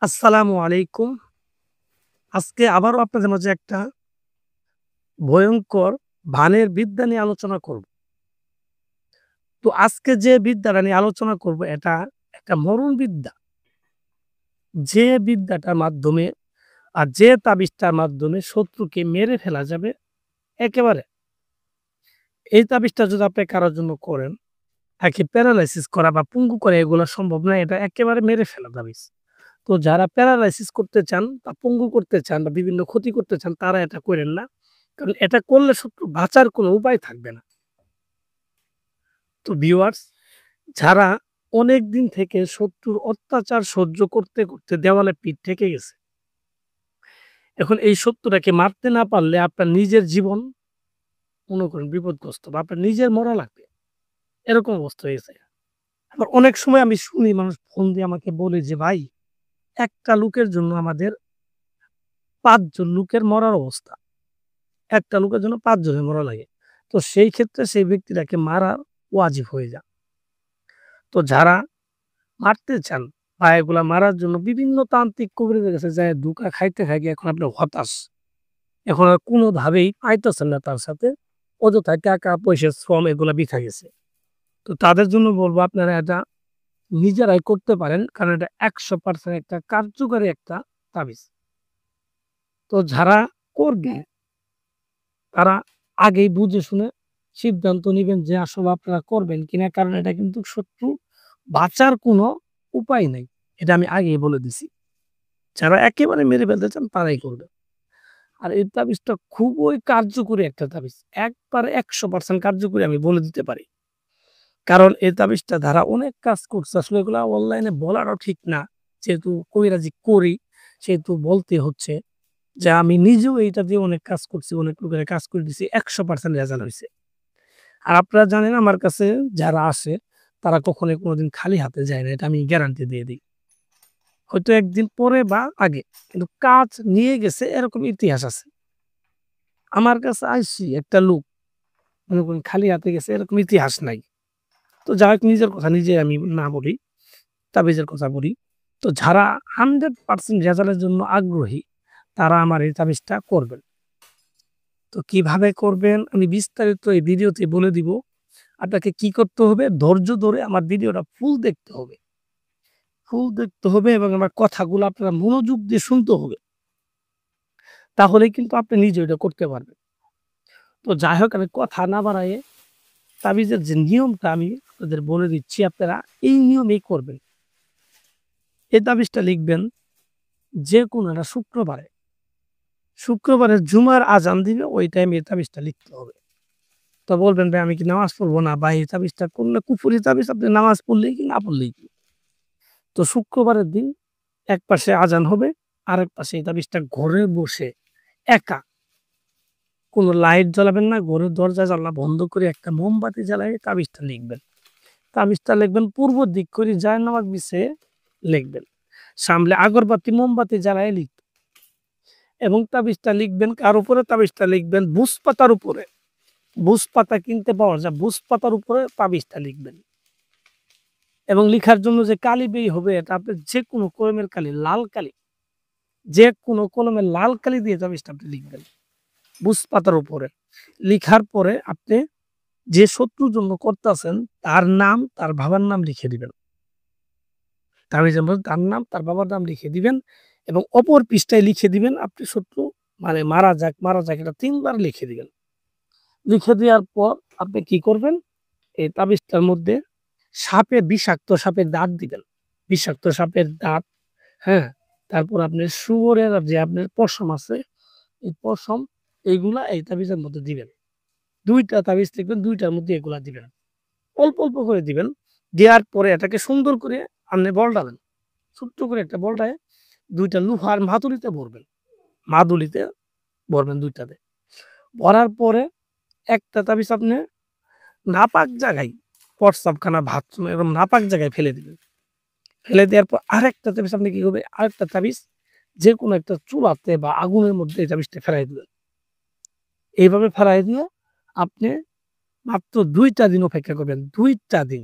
আসসালামু আলাইকুম। আজকে আবারও আপনাদের মাঝে একটা ভয়ংকর ভানের বিদ্যা নিয়ে আলোচনা করব। তো আজকে যে বিদ্যাটা নিয়ে আলোচনা করব এটা একটা মরণ বিদ্যা। যে বিদ্যাটার মাধ্যমে যে তাবিজটার মাধ্যমে শত্রুকে মেরে ফেলা যাবে একেবারে। এই তাবিজটা যদি আপনি কারো জন্য করেন, তাকে প্যারালাইসিস করা বা পঙ্গু করা এগুলা সম্ভব না। এটা একেবারে মেরে ফেলা তাবিজ। তো যারা প্যারালাইসিস করতে চান বা পঙ্গু করতে চান বা বিভিন্ন ক্ষতি করতে চান তারা এটা কইরেন না। কারণ এটা করলে শত্রু বাঁচার কোনো উপায় থাকবে না। তো ভিউয়ার্স, যারা অনেকদিন থেকে শত্রুর অত্যাচার সহ্য করতে, করতে দেওয়ালে পিঠ ঠেকে গেছে। এখন এই শত্রুটাকে মারতে না পারলে আপনার নিজের জীবন মনে করেন বিপদগ্রস্ত বা আপনার নিজের মরা লাগবে। এরকম অবস্থা হয়েছে। আবার অনেক সময় আমি শুনি মানুষ ফোন দিয়ে আমাকে বলে যে, "ভাই, একটা লোকের জন্য আমাদের ৫ জন লোকের মরার অবস্থা। একটা লোকের জন্য ৫ জনের মরা লাগে।" তো সেই ক্ষেত্রে সেই ব্যক্তিটাকে মারা ওয়াজিব হয়ে যায়। তো যারা মারতে চান বা এগুলা মারার জন্য বিভিন্ন তান্ত্রিক কবিরাজের কাছে যায় ধোঁকা খাইতে, খাইতে এখন আপনি হতাশ। এখন আর কোনোভাবেই পাইতেছেন না তার সাথে। অযথায় টাকা, পয়সা, শ্রম এগুলা বৃথা গেছে। তো তাদের জন্য বলব আপনারা এটা নিজেরাই করতে পারেন। কারণ এটা ১০০% একটা কার্যকরী একটা তাবিজ। তো যারা করবে তারা আগেই বুঝে শুনে সিদ্ধান্ত নিবেন যে আসলে আপনারা করবেন কিনা। কারণ এটা কিন্তু শত্রু বাঁচার কোনো উপায় নাই। এটা আমি আগেই বলে দিছি। যারা একেবারে মেরে ফেলতে চান তারাই করবে। আর এই তাবিজটা খুবই কার্যকরী একটা তাবিজ। একবারে ১০০% কার্যকরী আমি বলে দিতে পারি। কারণ এই তাবিজটা দ্বারা অনেক কাজ করছে। আসলে এগুলা অনলাইনে বলাটাও ঠিক না। যেহেতু কবিরাজি করি সেহেতু বলতে হচ্ছে যে আমি নিজেও এইটা দিয়ে অনেক কাজ করছি, অনেক লোকের কাজ করে দিছি। ১০০% রেজাল্ট হইছে। আর আপনারা জানেন আমার কাছে যারা আসে তারা কখনোই কোনোদিন খালি হাতে যায় না। এটা আমি গ্যারান্টি দিয়ে দেই। হয়তো একদিন পরে বা আগে। কিন্তু কাজ নিয়ে গেছে এরকম ইতিহাস আছে। আমার কাছে আইসি একটা লোক মনে করেন খালি হাতে গেছে এরকম ইতিহাস নাই। তো যাই হোক নিজের কথা নিজে আমি না বলি, তাবিজের কথা বলি। তো যারা 100% রেজাল্টের জন্য আগ্রহী তারা আমার এই তাবিজটা করবেন। তো কিভাবে করবেন আমি বিস্তারিত এই ভিডিওতে বলে দিব। আপনাকে কি করতে হবে? ধৈর্য ধরে আমার ভিডিওটা ফুল দেখতে হবে। ফুল দেখতে হবে এবং আমার কথাগুলো আপনারা মনোযোগ দিয়ে শুনতে হবে। তাহলেই কিন্তু আপনি নিজে এটা করতে পারবেন। তো যাই হোক আমি কথা না বাড়াইয়ে তাবিজের যে নিয়মটা আমি আপনাদের বলে দিচ্ছি আপনারা এই নিয়মেই করবেন। এই তাবিজটা লিখবেন যেকোনো একটা শুক্রবারে। শুক্রবারে জুমার আজান দিবে ওই টাইমে এই তাবিজটা লিখতে হবে। তো বলবেন ভাই আমি কি নামাজ পড়বো না বা এই তাবিজটা করলে কুফুরি তাবিজ আপনি নামাজ পড়লেই কি না পড়লেই কি। তো শুক্রবারের দিন এক পাশে আজান হবে, আরেক পাশে এই তাবিজটা ঘরে বসে একা কোনো লাইট জ্বালাবেন না, ঘরের দরজা জানালা বন্ধ করে একটা মোমবাতি জ্বালায় তাবিজটা লিখবেন। তাবিজটা লিখবেন পূর্ব দিক করে জায়নামাজ বিছিয়ে লিখবেন। সামনে আগরবাতি মোমবাতি জ্বালায় লিখবেন এবং তাবিজটা লিখবেন কার উপরে? তাবিজটা লিখবেন ভুজ পাতার উপরে। ভুজ পাতা কিনতে পাওয়া যায়। ভুজ পাতার উপরে তাবিজটা লিখবেন এবং লিখার জন্য যে কালি বেই হবে এটা আপনি যেকোনো কলমের কালি, লাল কালি, যেকোনো কলমের লাল কালি দিয়ে তাবিজটা আপনি লিখবেন ভুজ পাতার উপরে। লিখার পরে আপনি যে শত্রুর জন্য করতেছেন তার নাম, তার বাবার নাম লিখে দিবেন। তাবিজের মধ্যে তার নাম, তার বাবার নাম লিখে দিবেন এবং অপর পৃষ্ঠায় লিখে দিবেন আপনি শত্রু মানে মারা যাক, মারা যাক এটা ৩ বার লিখে দিবেন। লিখে দেওয়ার পর আপনি কি করবেন? এই তাবিজটার মধ্যে বিষাক্ত সাপের দাঁত দিবেন। বিষাক্ত সাপের দাঁত, হ্যাঁ? তারপর আপনার শুয়োরের যে আপনার পশম আছে, এই পশম এইগুলা এই তাবিজের মধ্যে দিবেন। ২ টা তাবিজ লিখবেন, ২ টার মধ্যে এগুলা দিবেন। অল্প, অল্প করে দিবেন। দেওয়ার পরে এটাকে সুন্দর করে আপনি বলটাবেন। ছোট্ট করে একটা বলটায় ২ টা লোহার মাদুলিতে ভরবেন। মাদুলিতে ভরবেন ২ টাতে। ভরার পরে একটা তাবিজ আপনি নাপাক জায়গায় প্রস্রাবখানা, বাথরুম এরকম নাপাক জায়গায় ফেলে দিবেন। ফেলে দেওয়ার পর আরেকটা তাবিজ আপনি কি করবেন? আরেকটা তাবিজ যেকোনো একটা চুলাতে বা আগুনের মধ্যে এই তাবিজটা ফেলায় দিবেন। এইভাবে ফেলায় দিয়ে আপনি মাত্র ২ টা দিন অপেক্ষা করবেন। ২ টা দিন।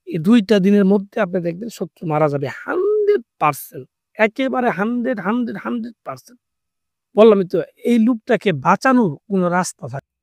এই ২ টা দিনের মধ্যে আপনি দেখবেন শত্রু মারা যাবে 100%। একেবারে 100% বললামই তো এই লোকটাকে বাঁচানোর কোনো রাস্তা থাকে